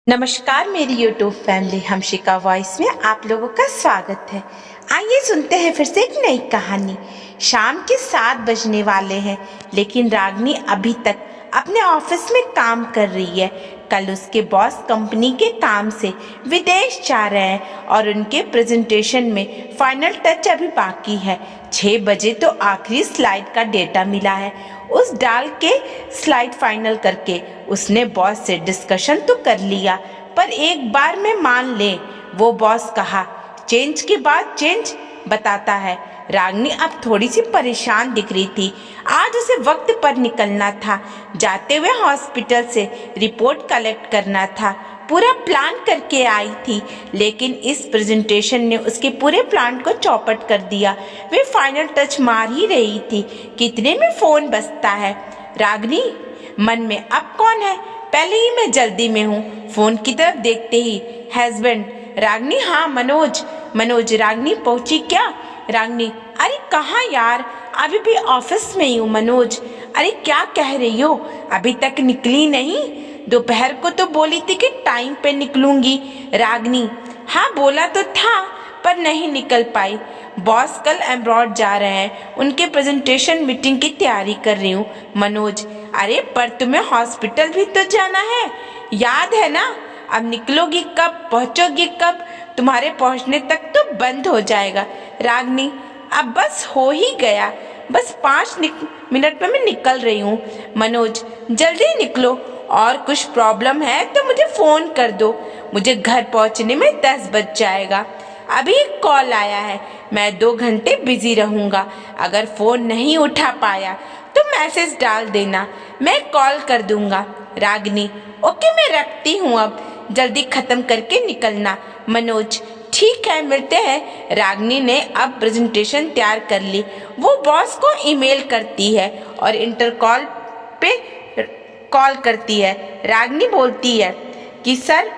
नमस्कार मेरी YouTube family हमशिका voice में आप लोगों का स्वागत है। आइए सुनते हैं फिर से एक नई कहानी। शाम के 7 बजने वाले हैं लेकिन रागिनी अभी तक अपने ऑफिस में काम कर रही है। कल उसके बॉस कंपनी के काम से विदेश जा रहे हैं और उनके प्रेजेंटेशन में फाइनल टच अभी बाकी है। 6 बजे तो आखिरी स्लाइड का डेटा मिला है। उस डाल के स्लाइड फाइनल करके उसने बॉस से डिस्कशन तो कर लिया, पर एक बार में मान ले वो बॉस कहा चेंज के बाद चेंज बताता है। रागिनी अब थोड़ी सी परेशान दिख रही थी। आज उसे वक्त पर निकलना था, जाते हुए हॉस्पिटल से रिपोर्ट कलेक्ट करना था। पूरा प्लान करके आई थी लेकिन इस प्रेजेंटेशन ने उसके पूरे प्लान को चौपट कर दिया। वे फाइनल टच मार ही रही थी कि इतने में फोन बजता है। रागिनी मन में अब कौन है, पहले ही मैं जल्दी में हूँ। फोन की तरफ देखते ही हस्बैंड। रागिनी हाँ मनोज। रागिनी पहुंची क्या? रागिनी अरे कहाँ यार, अभी भी ऑफिस में ही हूँ। मनोज अरे क्या कह रही हो, अभी तक निकली नहीं? दोपहर को तो बोली थी कि टाइम पे निकलूंगी। रागिनी हाँ बोला तो था पर नहीं निकल पाई। बॉस कल अब्रॉड जा रहे हैं, उनके प्रेजेंटेशन मीटिंग की तैयारी कर रही हूँ। मनोज अरे पर तुम्हें हॉस्पिटल भी तो जाना है, याद है ना? अब निकलोगी कब, पहुँचोगी कब? तुम्हारे पहुँचने तक तो बंद हो जाएगा। रागिनी अब बस हो ही गया, बस 5 मिनट में मैं निकल रही हूँ। मनोज जल्दी निकलो, और कुछ प्रॉब्लम है तो मुझे फोन कर दो, मुझे घर पहुँचने में 10 बज जाएगा। अभी एक कॉल आया है, मैं 2 घंटे बिजी रहूँगा। अगर फोन नहीं उठा पाया तो मैसेज डाल देना, मैं कॉल कर दूंगा। रागिनी ओके मैं रखती हूँ, अब जल्दी खत्म करके निकलना। मनोज ठीक है मिलते हैं। रागिनी ने अब प्रेजेंटेशन तैयार कर ली। वो बॉस को ईमेल करती है और इंटर कॉल पे कॉल करती है। रागिनी बोलती है कि सर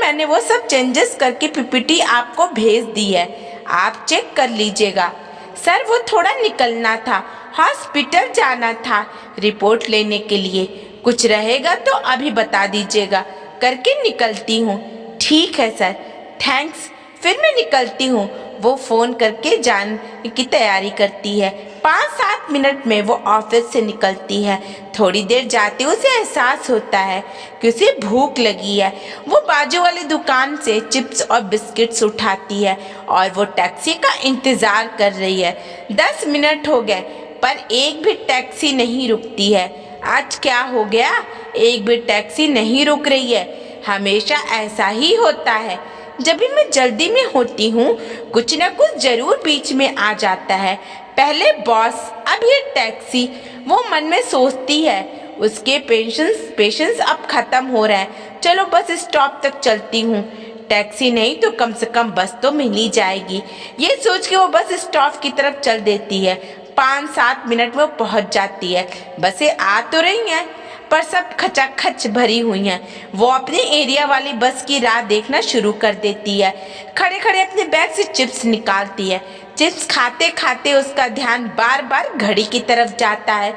मैंने वो सब चेंजेस करके पीपीटी आपको भेज दी है, आप चेक कर लीजिएगा। सर वो थोड़ा निकलना था, हॉस्पिटल जाना था रिपोर्ट लेने के लिए, कुछ रहेगा तो अभी बता दीजिएगा, करके निकलती हूँ। ठीक है सर थैंक्स, फिर मैं निकलती हूँ। वो फोन करके जाने की तैयारी करती है। 5-7 मिनट में वो ऑफिस से निकलती है। थोड़ी देर जाते उसे एहसास होता है कि उसे भूख लगी है। वो बाजू वाली दुकान से चिप्स और बिस्किट्स उठाती है और वो टैक्सी का इंतजार कर रही है। 10 मिनट हो गए पर एक भी टैक्सी नहीं रुकती है। आज क्या हो गया, एक भी टैक्सी नहीं रुक रही है? हमेशा ऐसा ही होता है, जब भी मैं जल्दी में होती हूँ कुछ न कुछ जरूर बीच में आ जाता है। पहले बॉस अब ये टैक्सी, वो मन में सोचती है उसके पेशेंस अब खत्म हो रहा है। चलो बस स्टॉप तक चलती हूँ, टैक्सी नहीं तो कम से कम बस तो मिल ही जाएगी। ये सोच के वो बस स्टॉप की तरफ चल देती है। 5-7 मिनट में पहुँच जाती है। बसें आ तो रही हैं पर सब खचाखच भरी हुई हैं। वो अपने एरिया वाली बस की राह देखना शुरू कर देती है। खड़े खड़े अपने बैग से चिप्स निकालती है। चिप्स खाते खाते उसका ध्यान बार बार घड़ी की तरफ जाता है।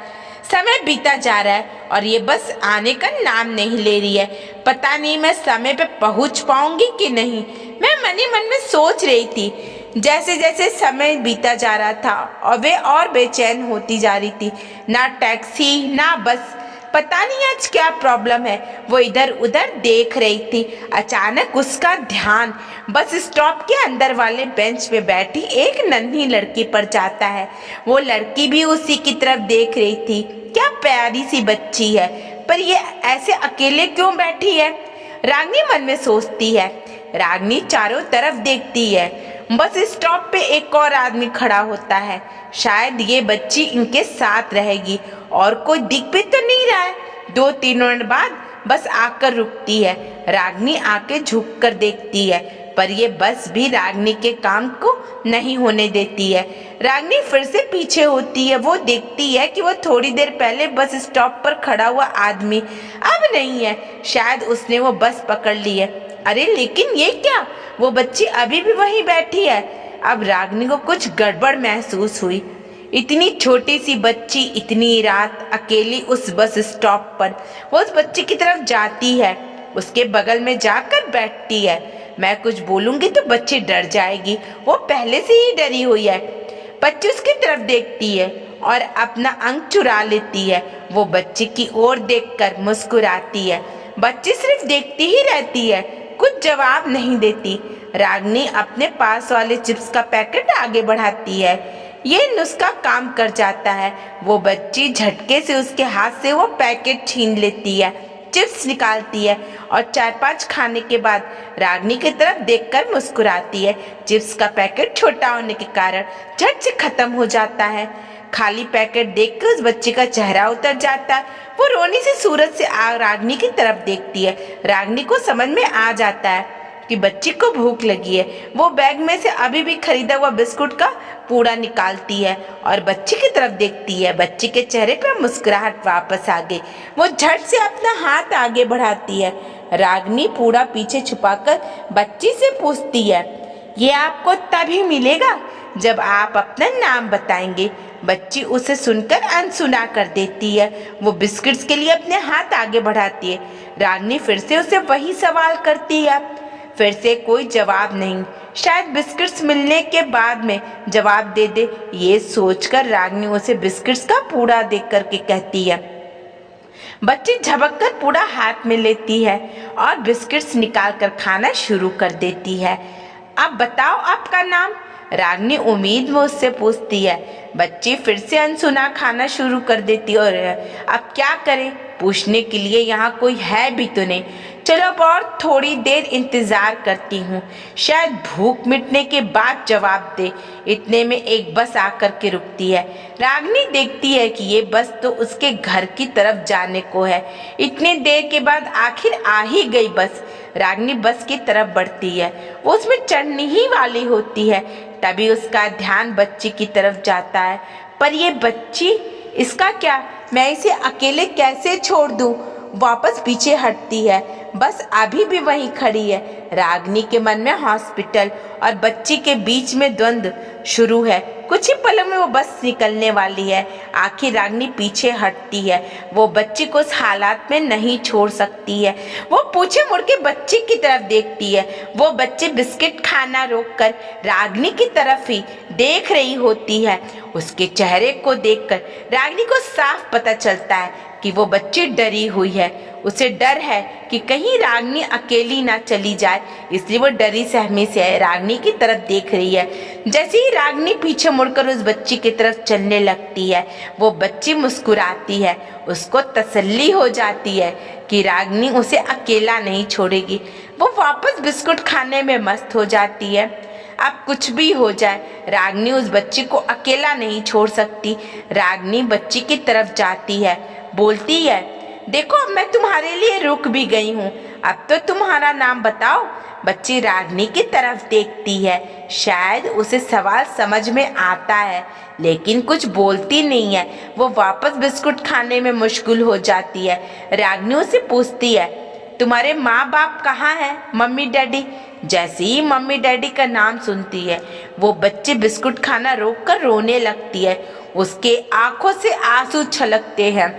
समय बीता जा रहा है और ये बस आने का नाम नहीं ले रही है। पता नहीं मैं समय पे पहुंच पाऊंगी कि नहीं, मैं मन ही मन में सोच रही थी। जैसे जैसे समय बीता जा रहा था और वे और बेचैन होती जा रही थी। ना टैक्सी ना बस, पता नहीं आज क्या प्रॉब्लम है। वो इधर उधर देख रही थी। अचानक उसका ध्यान बस स्टॉप के अंदर वाले बेंच पे बैठी एक नन्ही लड़की पर जाता है। वो लड़की भी उसी की तरफ देख रही थी। क्या प्यारी सी बच्ची है, पर ये ऐसे अकेले क्यों बैठी है? रागिनी मन में सोचती है। रागिनी चारों तरफ देखती है। बस स्टॉप पे एक और आदमी खड़ा होता है। शायद ये बच्ची इनके साथ रहेगी, और कोई दिख भी तो नहीं रहा है। 2-3 मिनट बाद बस आकर रुकती है। रागिनी आके झुक कर देखती है पर ये बस भी रागिनी के काम को नहीं होने देती है। रागिनी फिर से पीछे होती है। वो देखती है कि वो थोड़ी देर पहले बस स्टॉप पर खड़ा हुआ आदमी अब नहीं है। शायद उसने वो बस पकड़ ली है। अरे लेकिन ये क्या, वो बच्ची अभी भी वहीं बैठी है। अब रागिनी को कुछ गड़बड़ महसूस हुई। इतनी छोटी सी बच्ची इतनी रात अकेली उस बस स्टॉप पर। वो उस बच्ची की तरफ जाती है, उसके बगल में जाकर बैठती है। मैं कुछ बोलूंगी तो बच्ची डर जाएगी, वो पहले से ही डरी हुई है। बच्ची उसकी तरफ देखती है और अपना अंग चुरा लेती है। वो बच्ची की ओर देखकर मुस्कुराती है। बच्ची सिर्फ देखती ही रहती है, कुछ जवाब नहीं देती। रागिनी अपने पास वाले चिप्स का पैकेट आगे बढ़ाती है। ये नुस्खा काम कर जाता है। वो बच्ची झटके से उसके हाथ से वो पैकेट छीन लेती है, चिप्स निकालती है और 4-5 खाने के बाद रागिनी की तरफ देखकर मुस्कुराती है। चिप्स का पैकेट छोटा होने के कारण झट से खत्म हो जाता है। खाली पैकेट देखकर उस बच्ची का चेहरा उतर जाता है। वो रोने से सूरज से रागिनी की तरफ देखती है। रागिनी को समझ में आ जाता है कि बच्ची को भूख लगी है। वो बैग में से अभी भी खरीदा हुआ बिस्कुट का पूड़ा निकालती है और बच्ची की तरफ देखती है। बच्ची के चेहरे पर मुस्कुराहट वापस आ गई। वो झट से अपना हाथ आगे बढ़ाती है। रागिनी पूड़ा पीछे छुपाकर बच्ची से पूछती है, ये आपको तभी मिलेगा जब आप अपना नाम बताएंगे। बच्ची उसे सुनकर अनसुना कर देती है। वो बिस्किट्स के लिए अपने हाथ आगे बढ़ाती है। रागिनी फिर से उसे वही सवाल करती है। फिर से कोई जवाब नहीं। शायद बिस्किट्स मिलने के बाद में जवाब दे दे, ये सोचकर रागिनी उसे बिस्किट्स का पूड़ा देख करके कहती है। बच्ची झपक कर पूड़ा हाथ में लेती है और बिस्किट्स निकाल कर खाना शुरू कर देती है। अब बताओ आपका नाम, रागिनी उम्मीद में उससे पूछती है। बच्ची फिर से अनसुना खाना शुरू कर देती है और अब क्या करें, पूछने के लिए यहाँ कोई है भी तो नहीं। चलो अब और थोड़ी देर इंतजार करती हूँ, शायद भूख मिटने के बाद जवाब दे। इतने में एक बस आकर के रुकती है। रागिनी देखती है कि ये बस तो उसके घर की तरफ जाने को है। इतनी देर के बाद आखिर आ ही गई बस। रागिनी बस की तरफ बढ़ती है। वो उसमें चढ़ने ही वाली होती है, तभी उसका ध्यान बच्ची की तरफ जाता है। पर ये बच्ची, इसका क्या, मैं इसे अकेले कैसे छोड़ दूं? वापस पीछे हटती है। बस अभी भी वहीं खड़ी है। रागिनी के मन में हॉस्पिटल और बच्ची के बीच में द्वंद्व शुरू है। कुछ ही पलों में वो बस निकलने वाली है। आखिर रागिनी पीछे हटती है। वो बच्ची को उस हालात में नहीं छोड़ सकती है। वो पीछे मुड़ के बच्ची की तरफ देखती है। वो बच्ची बिस्किट खाना रोककर रागिनी की तरफ ही देख रही होती है। उसके चेहरे को देखकर रागिनी को साफ पता चलता है कि वो बच्ची डरी हुई है। उसे डर है कि कहीं रागिनी अकेली ना चली जाए, इसलिए वो डरी सहमी से रागिनी की तरफ देख रही है। जैसे ही रागिनी पीछे मुड़कर उस बच्ची की तरफ चलने लगती है, वो बच्ची मुस्कुराती है। उसको तसल्ली हो जाती है कि रागिनी उसे अकेला नहीं छोड़ेगी। वो वापस बिस्कुट खाने में मस्त हो जाती है। अब कुछ भी हो जाए, रागिनी उस बच्ची को अकेला नहीं छोड़ सकती। रागिनी बच्ची की तरफ जाती है, बोलती है, देखो अब मैं तुम्हारे लिए रुक भी गई हूँ, अब तो तुम्हारा नाम बताओ। बच्ची रागिनी की तरफ देखती है। शायद उसे सवाल समझ में आता है, लेकिन कुछ बोलती नहीं है। वो वापस बिस्कुट खाने में मशगूल हो जाती है। रागिनी उसे पूछती है, तुम्हारे माँ बाप कहाँ हैं, मम्मी डैडी? जैसे ही मम्मी डैडी का नाम सुनती है, वो बच्ची बिस्कुट खाना रोककर रोने लगती है। उसके आंखों से आंसू छलकते हैं।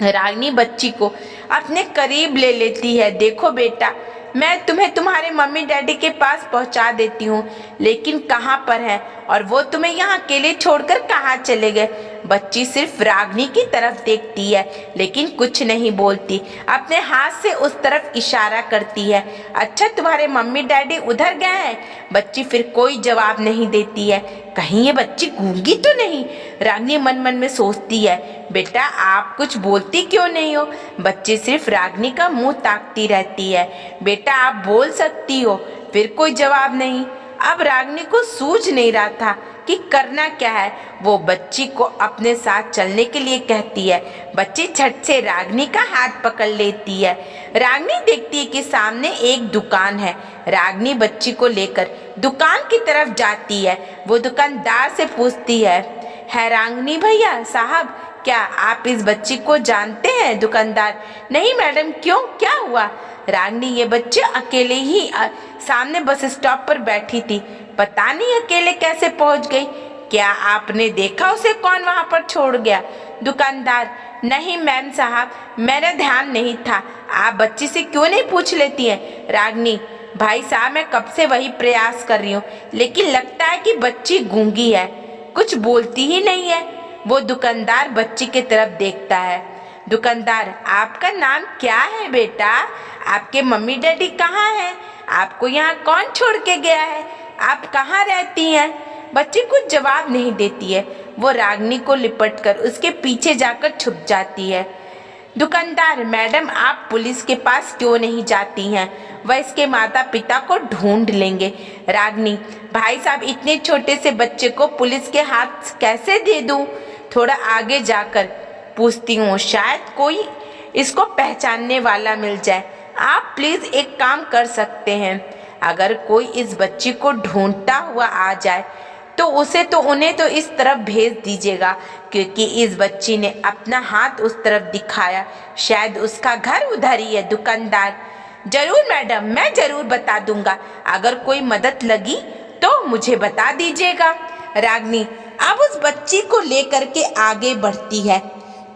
रागिनी बच्ची को अपने करीब ले लेती है। देखो बेटा, मैं तुम्हें तुम्हारे मम्मी डैडी के पास पहुंचा देती हूँ, लेकिन कहाँ पर है और वो तुम्हें यहाँ अकेले छोड़कर कहाँ चले गए? बच्ची सिर्फ रागिनी की तरफ देखती है, लेकिन कुछ नहीं बोलती। अपने हाथ से उस तरफ इशारा करती है। अच्छा, तुम्हारे मम्मी डैडी उधर गए हैं? बच्ची फिर कोई जवाब नहीं देती है। कहीं ये बच्ची गूंगी तो नहीं? रागिनी मन मन में सोचती है। बेटा, आप कुछ बोलती क्यों नहीं हो? बच्ची सिर्फ रागिनी का मुंह ताकती रहती है। बेटा, आप बोल सकती हो। फिर कोई जवाब नहीं। अब रागिनी को सूझ नहीं रहा था कि करना क्या है। वो बच्ची को अपने साथ चलने के लिए कहती है। बच्ची झट से रागिनी का हाथ पकड़ लेती है। रागिनी देखती है कि सामने एक दुकान है। रागिनी बच्ची को लेकर दुकान की तरफ जाती है। वो दुकानदार से पूछती है रागिनी भैया साहब, क्या आप इस बच्ची को जानते हैं? दुकानदार, नहीं मैडम, क्यों, क्या हुआ? रागिनी, ये बच्ची अकेले ही सामने बस स्टॉप पर बैठी थी, पता नहीं अकेले कैसे पहुंच गई। क्या आपने देखा उसे कौन वहां पर छोड़ गया? दुकानदार, नहीं मैम साहब, मेरा ध्यान नहीं था। आप बच्ची से क्यों नहीं पूछ लेती हैं? रागनी, भाई साहब मैं कब से वही प्रयास कर रही हूँ, लेकिन लगता है कि बच्ची गूंगी है, कुछ बोलती ही नहीं है। वो दुकानदार बच्ची की तरफ देखता है। दुकानदार, आपका नाम क्या है बेटा? आपके मम्मी डैडी कहाँ हैं? आपको यहाँ कौन छोड़ के गया है? आप कहाँ रहती हैं? बच्ची कुछ जवाब नहीं देती है। वो रागनी को लिपटकर उसके पीछे जाकर छुप जाती है। दुकानदार, मैडम आप पुलिस के पास क्यों नहीं जाती हैं? वह इसके माता पिता को ढूंढ लेंगे। रागनी, भाई साहब इतने छोटे से बच्चे को पुलिस के हाथ कैसे दे दूं? थोड़ा आगे जाकर पूछती हूँ, शायद कोई इसको पहचानने वाला मिल जाए। आप प्लीज एक काम कर सकते हैं, अगर कोई इस बच्ची को ढूंढता हुआ आ जाए तो उन्हें तो इस तरफ भेज दीजिएगा, क्योंकि इस बच्ची ने अपना हाथ उस तरफ दिखाया, शायद उसका घर उधर ही है। दुकानदार, जरूर मैडम, मैं जरूर बता दूंगा, अगर कोई मदद लगी तो मुझे बता दीजिएगा। रागनी अब उस बच्ची को लेकर के आगे बढ़ती है।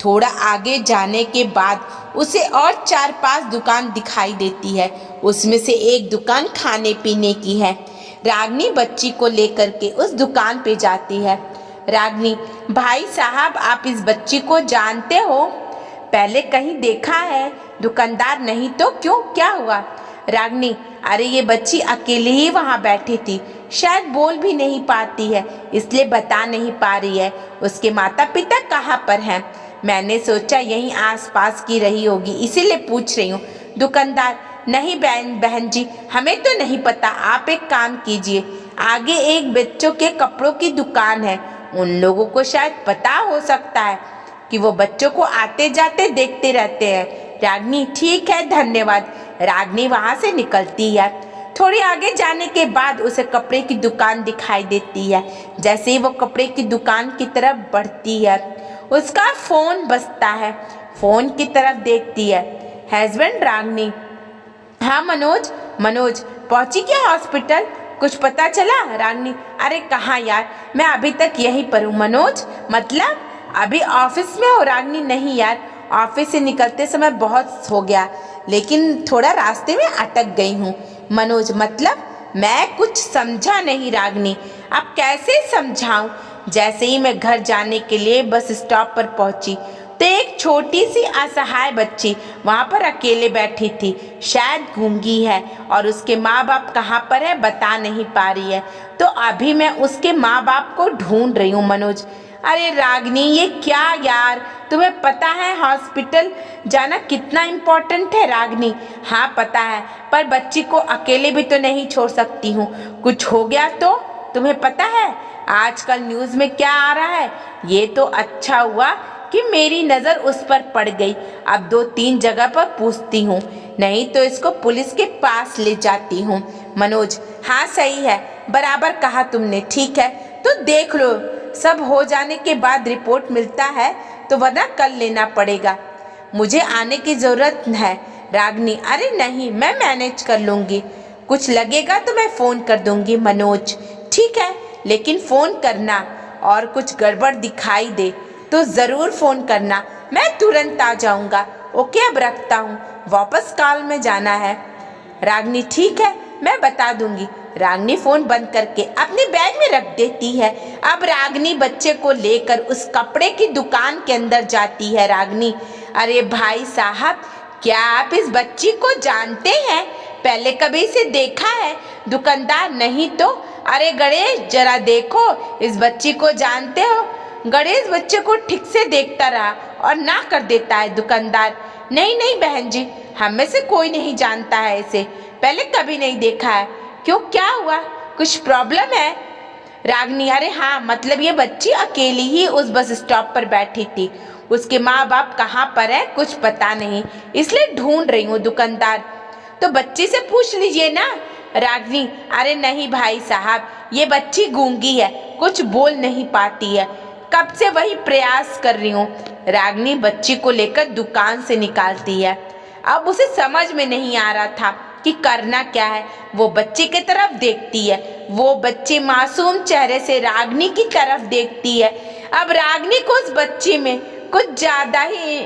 थोड़ा आगे जाने के बाद उसे और 4-5 दुकान दिखाई देती है। उसमें से एक दुकान खाने पीने की है। रागनी बच्ची को लेकर के उस दुकान पे जाती है। रागनी, भाई साहब आप इस बच्ची को जानते हो? पहले कहीं देखा है? दुकानदार, नहीं तो क्यों, क्या हुआ? रागनी, अरे ये बच्ची अकेले ही वहाँ बैठी थी, शायद बोल भी नहीं पाती है, इसलिए बता नहीं पा रही है उसके माता पिता कहाँ पर हैं। मैंने सोचा यहीं आसपास की रही होगी, इसीलिए पूछ रही हूँ। दुकानदार, नहीं बहन जी, हमें तो नहीं पता। आप एक काम कीजिए, आगे एक बच्चों के कपड़ों की दुकान है, उन लोगों को शायद पता हो सकता है कि वो बच्चों को आते जाते देखते रहते हैं। रागनी, ठीक है धन्यवाद। रागनी वहां से निकलती है। थोड़ी आगे जाने के बाद उसे कपड़े की दुकान दिखाई देती है। जैसे ही वो कपड़े की दुकान की तरफ बढ़ती है, उसका फोन बजता है। फोन की तरफ देखती है। हस्बैंड रागनी, हाँ मनोज पहुंची क्या हॉस्पिटल? कुछ पता चला? रागनी, अरे कहाँ यार, मैं अभी तक यहीं पर हूँ। मनोज, मतलब अभी ऑफिस में हो? रागनी, नहीं यार, ऑफिस से निकलते समय बहुत हो गया, लेकिन थोड़ा रास्ते में अटक गई हूँ। मनोज, मतलब? मैं कुछ समझा नहीं। रागनी, अब कैसे समझाऊं? जैसे ही मैं घर जाने के लिए बस स्टॉप पर पहुंची तो एक छोटी सी असहाय बच्ची वहां पर अकेले बैठी थी, शायद गूंगी है, और उसके माँ बाप कहाँ पर है बता नहीं पा रही है, तो अभी मैं उसके माँ बाप को ढूंढ रही हूँ। मनोज, अरे रागनी ये क्या यार, तुम्हें पता है हॉस्पिटल जाना कितना इम्पोर्टेंट है? रागनी, हाँ पता है, पर बच्ची को अकेले भी तो नहीं छोड़ सकती हूँ, कुछ हो गया तो? तुम्हें पता है आजकल न्यूज़ में क्या आ रहा है? ये तो अच्छा हुआ कि मेरी नज़र उस पर पड़ गई। अब 2-3 जगह पर पूछती हूँ, नहीं तो इसको पुलिस के पास ले जाती हूँ। मनोज, हाँ सही है, बराबर कहा तुमने, ठीक है तो देख लो, सब हो जाने के बाद रिपोर्ट मिलता है तो वरना कल लेना पड़ेगा। मुझे आने की ज़रूरत है। रागनी, अरे नहीं, मैं मैनेज कर लूँगी, कुछ लगेगा तो मैं फ़ोन कर दूँगी। मनोज, ठीक है, लेकिन फ़ोन करना, और कुछ गड़बड़ दिखाई दे तो ज़रूर फ़ोन करना, मैं तुरंत आ जाऊँगा। ओके, अब रखता हूँ, वापस कॉल में जाना है। रागनी, ठीक है, मैं बता दूंगी। रागनी फ़ोन बंद करके अपने बैग में रख देती है। अब रागनी बच्चे को लेकर उस कपड़े की दुकान के अंदर जाती है। रागनी, अरे भाई साहब, क्या आप इस बच्ची को जानते हैं? पहले कभी इसे देखा है? दुकानदार, नहीं तो। अरे गणेश, जरा देखो, इस बच्ची को जानते हो? गणेश बच्चे को ठीक से देखता रहा और ना कर देता है। दुकानदार, नहीं बहन जी, हम में से कोई नहीं जानता है इसे, पहले कभी नहीं देखा है। क्यों, क्या हुआ, कुछ प्रॉब्लम है? रागनी, अरे हाँ, मतलब ये बच्ची अकेली ही उस बस स्टॉप पर बैठी थी, उसके माँ बाप कहाँ पर है कुछ पता नहीं, इसलिए ढूंढ रही हूँ। दुकानदार, तो बच्ची से पूछ लीजिए ना। रागनी, अरे नहीं भाई साहब, ये बच्ची गूंगी है, कुछ बोल नहीं पाती है, कब से वही प्रयास कर रही हूँ। रागनी बच्ची को लेकर दुकान से निकालती है। अब उसे समझ में नहीं आ रहा था कि करना क्या है। वो बच्ची की तरफ देखती है। वो बच्ची मासूम चेहरे से रागिनी की तरफ देखती है। अब रागिनी को उस बच्ची में कुछ ज्यादा ही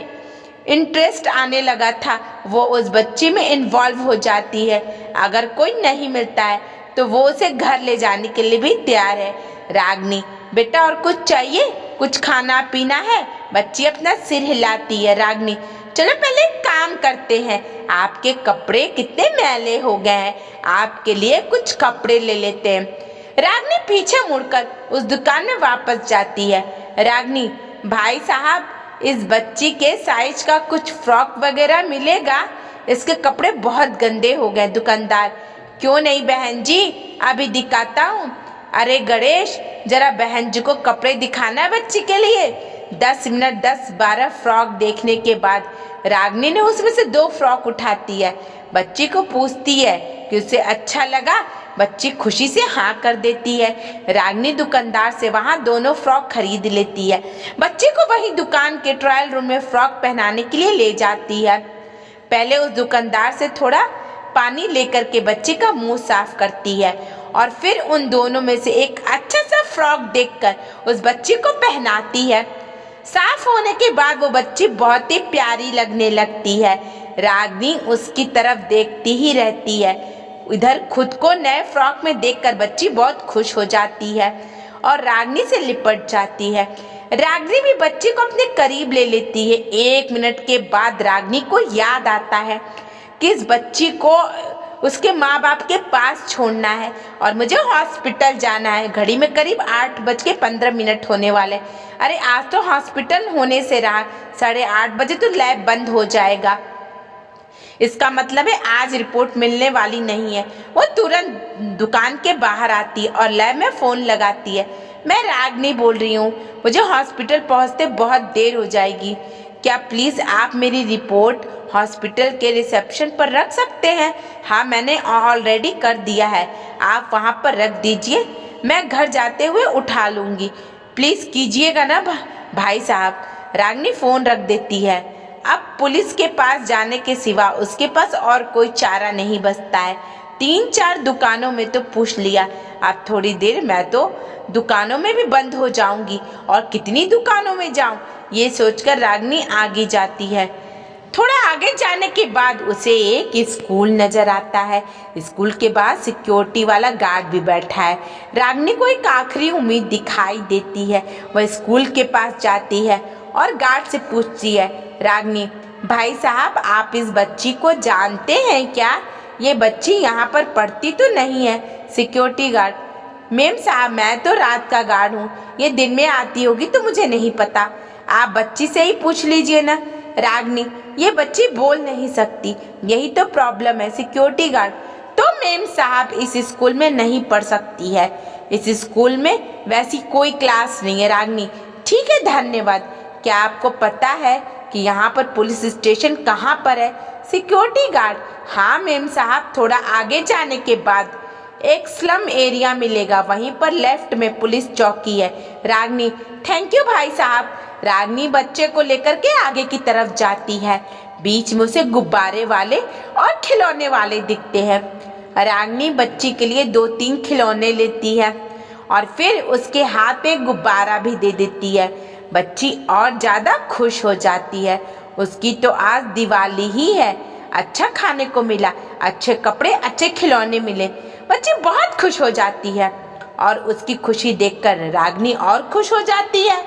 इंटरेस्ट आने लगा था। वो उस बच्ची में इन्वॉल्व हो जाती है। अगर कोई नहीं मिलता है तो वो उसे घर ले जाने के लिए भी तैयार है। रागिनी, बेटा और कुछ चाहिए? कुछ खाना पीना है? बच्ची अपना सिर हिलाती है। रागिनी, चलो पहले एक काम करते हैं, आपके कपड़े कितने मैले हो गए हैं, आपके लिए कुछ कपड़े ले लेते हैं। रागिनी पीछे मुड़कर उस दुकान में वापस जाती है। रागिनी, भाई साहब, इस बच्ची के साइज का कुछ फ्रॉक वगैरह मिलेगा? इसके कपड़े बहुत गंदे हो गए। दुकानदार, क्यों नहीं बहन जी, अभी दिखाता हूँ। अरे गणेश, जरा बहन जी को कपड़े दिखाना बच्ची के लिए। 10 मिनट 10-12 फ्रॉक देखने के बाद रागिनी ने उसमें से 2 फ्रॉक उठाती है। बच्ची को पूछती है कि उसे अच्छा लगा। बच्ची खुशी से हाँ कर देती है। रागिनी दुकानदार से वहाँ दोनों फ्रॉक खरीद लेती है। बच्ची को वही दुकान के ट्रायल रूम में फ्रॉक पहनाने के लिए ले जाती है। पहले उस दुकानदार से थोड़ा पानी लेकर के बच्ची का मुंह साफ करती है और फिर उन दोनों में से एक अच्छा सा फ्रॉक देखकर उस बच्ची को पहनाती है। साफ होने के बाद वो बच्ची बहुत ही प्यारी लगने लगती है। रागिनी उसकी तरफ देखती ही रहती है। इधर खुद को नए फ्रॉक में देखकर बच्ची बहुत खुश हो जाती है और रागिनी से लिपट जाती है। रागिनी भी बच्ची को अपने करीब ले लेती है। 1 मिनट के बाद रागिनी को याद आता है कि इस बच्ची को उसके माँ बाप के पास छोड़ना है और मुझे हॉस्पिटल जाना है। घड़ी में करीब 8:15 होने वाले। अरे आज तो हॉस्पिटल होने से रहा, 8:30 बजे तो लैब बंद हो जाएगा। इसका मतलब है आज रिपोर्ट मिलने वाली नहीं है। वो तुरंत दुकान के बाहर आती है और लैब में फोन लगाती है। मैं रागिनी बोल रही हूँ, मुझे हॉस्पिटल पहुँचते बहुत देर हो जाएगी। क्या प्लीज़ आप मेरी रिपोर्ट हॉस्पिटल के रिसेप्शन पर रख सकते हैं? हाँ, मैंने ऑलरेडी कर दिया है, आप वहाँ पर रख दीजिए, मैं घर जाते हुए उठा लूँगी। प्लीज़ कीजिएगा ना भाई साहब। रागिनी फ़ोन रख देती है। अब पुलिस के पास जाने के सिवा उसके पास और कोई चारा नहीं बचता है। 3-4 दुकानों में तो पूछ लिया, अब थोड़ी देर मैं तो दुकानों में भी बंद हो जाऊंगी और कितनी दुकानों में जाऊं, ये सोचकर रागिनी आगे जाती है। थोड़ा आगे जाने के बाद उसे एक स्कूल नजर आता है। स्कूल के बाहर सिक्योरिटी वाला गार्ड भी बैठा है। रागिनी को एक आखिरी उम्मीद दिखाई देती है। वह स्कूल के पास जाती है और गार्ड से पूछती है, रागिनी, भाई साहब, आप इस बच्ची को जानते हैं क्या? ये बच्ची यहाँ पर पढ़ती तो नहीं है। सिक्योरिटी गार्ड, मैम साहब, मैं तो रात का गार्ड हूँ, ये दिन में आती होगी तो मुझे नहीं पता, आप बच्ची से ही पूछ लीजिए ना। रागिनी, ये बच्ची बोल नहीं सकती, यही तो प्रॉब्लम है। सिक्योरिटी गार्ड, तो मैम साहब इस स्कूल में नहीं पढ़ सकती है, इस स्कूल में वैसी कोई क्लास नहीं है। रागिनी, ठीक है, धन्यवाद। क्या आपको पता है कि यहाँ पर पुलिस स्टेशन कहाँ पर है? सिक्योरिटी गार्ड, हाँ मैम साहब, थोड़ा आगे जाने के बाद एक स्लम एरिया मिलेगा, वहीं पर लेफ्ट में पुलिस चौकी है। रागिनी, थैंक यू भाई साहब। रागिनी बच्चे को लेकर के आगे की तरफ जाती है। बीच में उसे गुब्बारे वाले और खिलौने वाले दिखते हैं। रागिनी बच्ची के लिए 2-3 खिलौने लेती है और फिर उसके हाथ में गुब्बारा भी दे देती है। बच्ची और ज़्यादा खुश हो जाती है। उसकी तो आज दिवाली ही है, अच्छा खाने को मिला, अच्छे कपड़े, अच्छे खिलौने मिले। बच्ची बहुत खुश हो जाती है और उसकी खुशी देखकर रागिनी और खुश हो जाती है।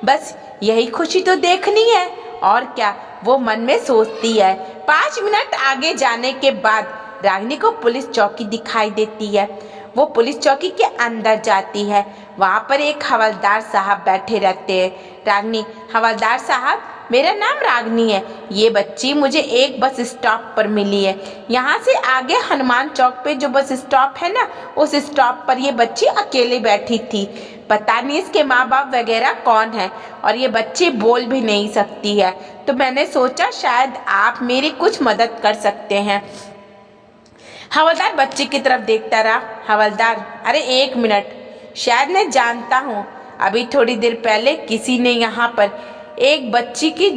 बस यही खुशी तो देखनी है और क्या, वो मन में सोचती है। 5 मिनट आगे जाने के बाद रागिनी को पुलिस चौकी दिखाई देती है। वो पुलिस चौकी के अंदर जाती है। वहाँ पर एक हवलदार साहब बैठे रहते हैं। रागिनी, हवलदार साहब, मेरा नाम रागिनी है, ये बच्ची मुझे एक बस स्टॉप पर मिली है। यहाँ से आगे हनुमान चौक पे जो बस स्टॉप है ना, उस स्टॉप पर ये बच्ची अकेले बैठी थी। पता नहीं इसके माँ बाप वगैरह कौन है और ये बच्ची बोल भी नहीं सकती है, तो मैंने सोचा शायद आप मेरी कुछ मदद कर सकते हैं। हवलदार बच्ची की तरफ देखता रहा। हवलदार, अरे 1 मिनट, शायद मैं जानता हूँ, अभी थोड़ी देर पहले किसी ने यहाँ पर एक बच्ची की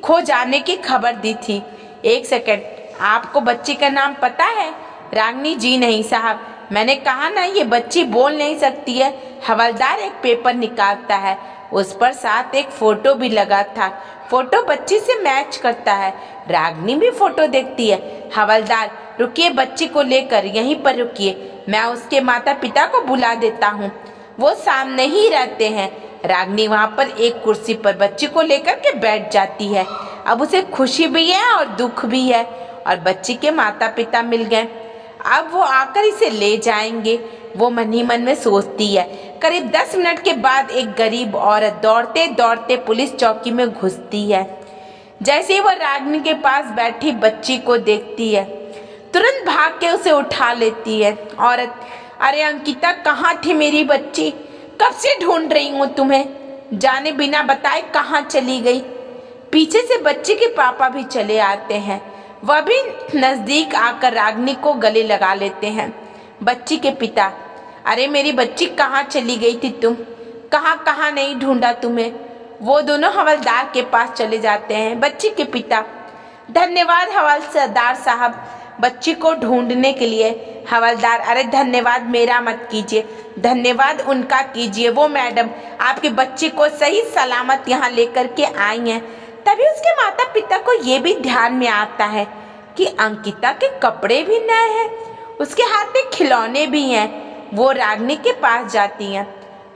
खो जाने की खबर दी थी। 1 सेकंड, आपको बच्ची का नाम पता है? रागनी, जी नहीं साहब, मैंने कहा ना ये बच्ची बोल नहीं सकती है। हवलदार एक पेपर निकालता है, उस पर साथ एक फोटो भी लगा था। फोटो बच्ची से मैच करता है। रागनी भी फोटो देखती है। हवलदार, रुकिए, बच्ची को लेकर यहीं पर रुकिए, मैं उसके माता पिता को बुला देता हूँ, वो सामने ही रहते हैं। रागनी वहाँ पर एक कुर्सी पर बच्ची को लेकर के बैठ जाती है। अब उसे खुशी भी है और दुख भी है, और बच्ची के माता पिता मिल गए, अब वो आकर इसे ले जाएंगे, वो मन ही मन में सोचती है। करीब 10 मिनट के बाद एक गरीब औरत दौड़ते दौड़ते पुलिस चौकी में घुसती है। जैसे ही वह रागनी के पास बैठी बच्ची को देखती है, तुरंत भाग के उसे उठा लेती है। औरत, अरे अंकिता, कहाँ थी मेरी बच्ची? कब से ढूंढ रही हूँ तुम्हें, जाने बिना बताए कहाँ चली गई? पीछे से बच्ची के पापा भी चले आते हैं, वह भी नजदीक आकर रागनी को गले लगा लेते हैं। बच्ची के पिता, अरे मेरी बच्ची कहाँ चली गई थी तुम? कहाँ कहाँ नहीं ढूंढा तुम्हें? वो दोनों हवलदार के पास चले जाते हैं। बच्ची के पिता, धन्यवाद हवलदार साहब, बच्ची को ढूंढने के लिए। हवलदार, अरे धन्यवाद मेरा मत कीजिए, धन्यवाद उनका कीजिए। वो मैडम आपकी बच्ची को सही सलामत यहाँ लेकर के आई हैं। तभी उसके माता पिता को ये भी ध्यान में आता है कि अंकिता के कपड़े भी नए हैं, उसके हाथ में खिलौने भी हैं। वो रागनी के पास जाती हैं।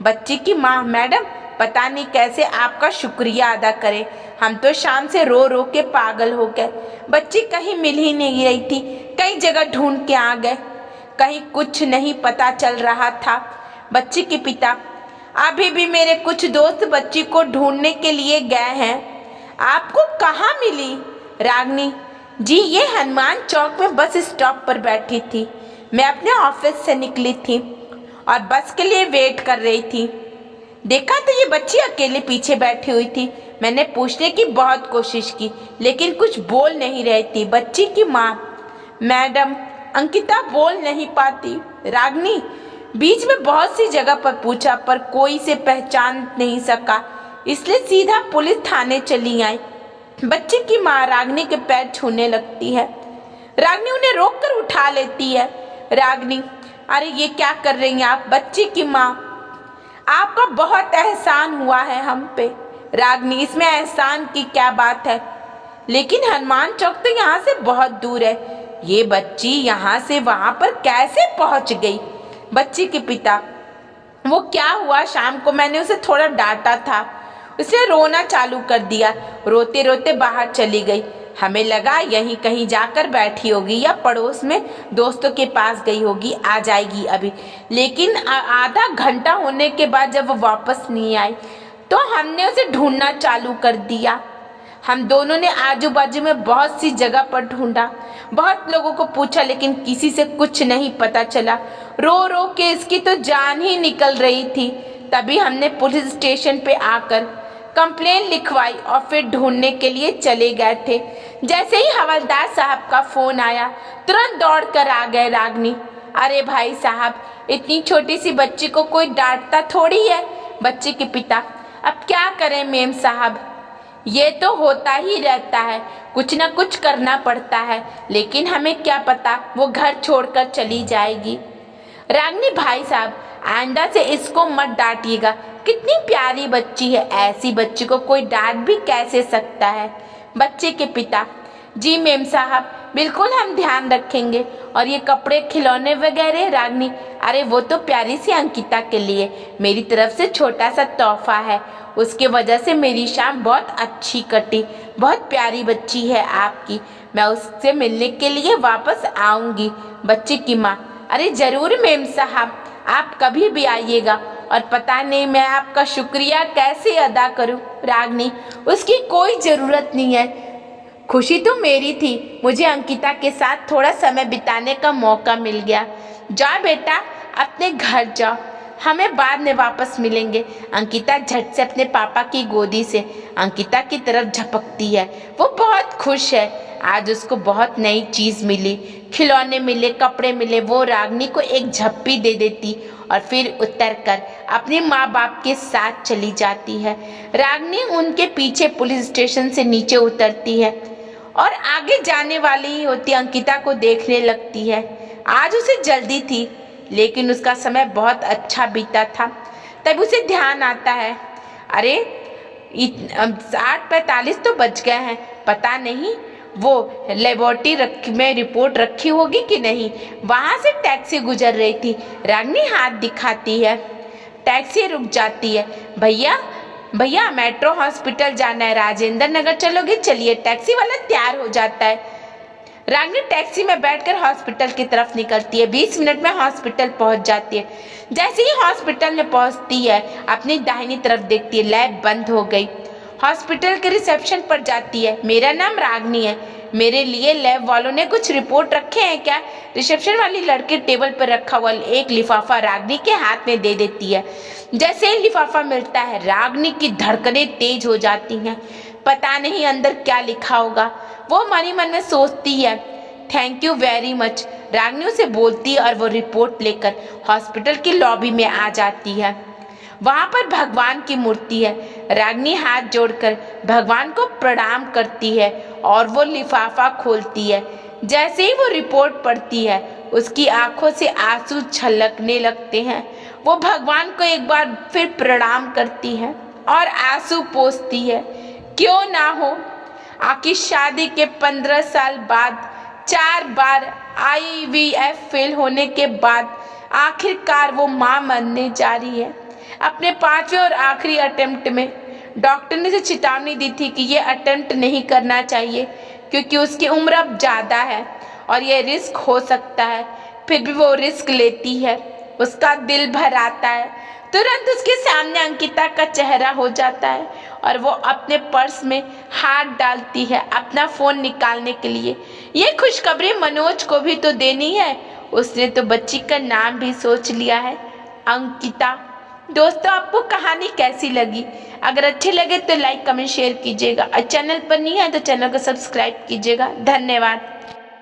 बच्ची की माँ, मैडम पता नहीं कैसे आपका शुक्रिया अदा करें, हम तो शाम से रो रो के पागल हो गए। बच्ची कहीं मिल ही नहीं रही थी, कई जगह ढूंढ के आ गए, कहीं कुछ नहीं पता चल रहा था। बच्ची के पिता, अभी भी मेरे कुछ दोस्त बच्ची को ढूंढने के लिए गए हैं, आपको कहाँ मिली? रागनी, जी ये हनुमान चौक में बस स्टॉप पर बैठी थी, मैं अपने ऑफिस से निकली थी और बस के लिए वेट कर रही थी, देखा तो ये बच्ची अकेले पीछे बैठी हुई थी। मैंने पूछने की बहुत कोशिश की लेकिन कुछ बोल नहीं रही थी। बच्ची की माँ, मैडम अंकिता बोल नहीं पाती। रागनी, बीच में बहुत सी जगह पर पूछा पर कोई से पहचान नहीं सका, इसलिए सीधा पुलिस थाने चली आई। बच्ची की माँ रागनी के पैर छूने लगती है। रागनी उन्हें रोककर उठा लेती है। रागनी, अरे ये क्या कर रही हैं आप? बच्ची की माँ, आपका बहुत एहसान हुआ है हम पे। रागनी, इसमें एहसान की क्या बात है, लेकिन हनुमान चौक तो यहाँ से बहुत दूर है, ये बच्ची यहाँ से वहाँ पर कैसे पहुँच गई? बच्ची के पिता, वो क्या हुआ, शाम को मैंने उसे थोड़ा डांटा था, उसने रोना चालू कर दिया, रोते रोते बाहर चली गई, हमें लगा यहीं कहीं जाकर बैठी होगी या पड़ोस में दोस्तों के पास गई होगी, आ जाएगी अभी। लेकिन आधा घंटा होने के बाद जब वो वापस नहीं आई तो हमने उसे ढूंढना चालू कर दिया। हम दोनों ने आजू बाजू में बहुत सी जगह पर ढूंढा, बहुत लोगों को पूछा लेकिन किसी से कुछ नहीं पता चला। रो रो के इसकी तो जान ही निकल रही थी। तभी हमने पुलिस स्टेशन पे आकर कंप्लेन लिखवाई और फिर ढूंढने के लिए चले गए थे। जैसे ही हवलदार साहब का फोन आया तुरंत दौड़कर आ गए रागनी। अरे भाई साहब, इतनी छोटी सी बच्ची को कोई डांटता थोड़ी है। बच्चे के पिता, अब क्या करें मेम साहब, ये तो होता ही रहता है, कुछ ना कुछ करना पड़ता है, लेकिन हमें क्या पता वो घर छोड़कर चली जाएगी। रागनी, भाई साहब आइंदा से इसको मत डांटिएगा, कितनी प्यारी बच्ची है, ऐसी बच्ची को कोई डांट भी कैसे सकता है। बच्चे के पिता, जी मेम साहब बिल्कुल हम ध्यान रखेंगे। और ये कपड़े खिलौने वगैरह? रागनी, अरे वो तो प्यारी सी अंकिता के लिए मेरी तरफ से छोटा सा तोहफा है, उसके वजह से मेरी शाम बहुत अच्छी कटी, बहुत प्यारी बच्ची है आपकी, मैं उससे मिलने के लिए वापस आऊँगी। बच्चे की माँ, अरे ज़रूर मेम साहब, आप कभी भी आइएगा, और पता नहीं मैं आपका शुक्रिया कैसे अदा करूं। रागनी, उसकी कोई ज़रूरत नहीं है, खुशी तो मेरी थी, मुझे अंकिता के साथ थोड़ा समय बिताने का मौका मिल गया। जाओ बेटा, अपने घर जाओ, हमें बाद में वापस मिलेंगे। अंकिता झट से अपने पापा की गोदी से अंकिता की तरफ झपकती है। वो बहुत खुश है, आज उसको बहुत नई चीज़ मिली, खिलौने मिले, कपड़े मिले। वो रागनी को एक झप्पी दे देती और फिर उतरकर अपने माँ बाप के साथ चली जाती है। रागनी उनके पीछे पुलिस स्टेशन से नीचे उतरती है और आगे जाने वाली ही होती अंकिता को देखने लगती है। आज उसे जल्दी थी, लेकिन उसका समय बहुत अच्छा बीता था। तब उसे ध्यान आता है, अरे 8:45 तो बज गए हैं, पता नहीं वो लेबोरेटरी में रिपोर्ट रखी होगी कि नहीं। वहाँ से टैक्सी गुजर रही थी। रागिनी हाथ दिखाती है, टैक्सी रुक जाती है। भैया भैया मेट्रो हॉस्पिटल जाना है, राजेंद्र नगर चलोगे? चलिए। टैक्सी वाला तैयार हो जाता है। रागिनी टैक्सी में बैठकर हॉस्पिटल की तरफ निकलती है। 20 मिनट में हॉस्पिटल पहुंच जाती है। जैसे ही हॉस्पिटल में पहुंचती है, अपनी दाहिनी तरफ देखती है, लैब बंद हो गई। हॉस्पिटल के रिसेप्शन पर जाती है। मेरा नाम रागिनी है, मेरे लिए लैब वालों ने कुछ रिपोर्ट रखे हैं क्या? रिसेप्शन वाली लड़की टेबल पर रखा हुआ एक लिफाफा रागिनी के हाथ में दे देती है। जैसे ही लिफाफा मिलता है, रागिनी की धड़कनें तेज हो जाती हैं। पता नहीं अंदर क्या लिखा होगा, वो मन ही मन में सोचती है। Thank you very much, Ragini उसे बोलती है और वो रिपोर्ट लेकर हॉस्पिटल की लॉबी में आ जाती है। वहाँ पर भगवान की मूर्ति है। रागिनी हाथ जोड़कर भगवान को प्रणाम करती है और वो लिफाफा खोलती है। जैसे ही वो रिपोर्ट पढ़ती है, उसकी आंखों से आंसू छलकने लगते हैं। वो भगवान को एक बार फिर प्रणाम करती है और आंसू पोंछती है। क्यों ना हो, आखिर शादी के 15 साल बाद 4 बार IVF फेल होने के बाद आखिरकार वो मां बनने जा रही है। अपने 5वें और आखिरी अटेम्प्ट में डॉक्टर ने उसे चेतावनी दी थी कि ये अटेम्प्ट नहीं करना चाहिए, क्योंकि उसकी उम्र अब ज़्यादा है और ये रिस्क हो सकता है। फिर भी वो रिस्क लेती है। उसका दिल भर आता है। तुरंत उसके सामने अंकिता का चेहरा हो जाता है और वो अपने पर्स में हाथ डालती है अपना फ़ोन निकालने के लिए। ये खुशखबरी मनोज को भी तो देनी है। उसने तो बच्ची का नाम भी सोच लिया है, अंकिता। दोस्तों, आपको कहानी कैसी लगी? अगर अच्छी लगे तो लाइक कमेंट शेयर कीजिएगा और चैनल पर नहीं है तो चैनल को सब्सक्राइब कीजिएगा। धन्यवाद।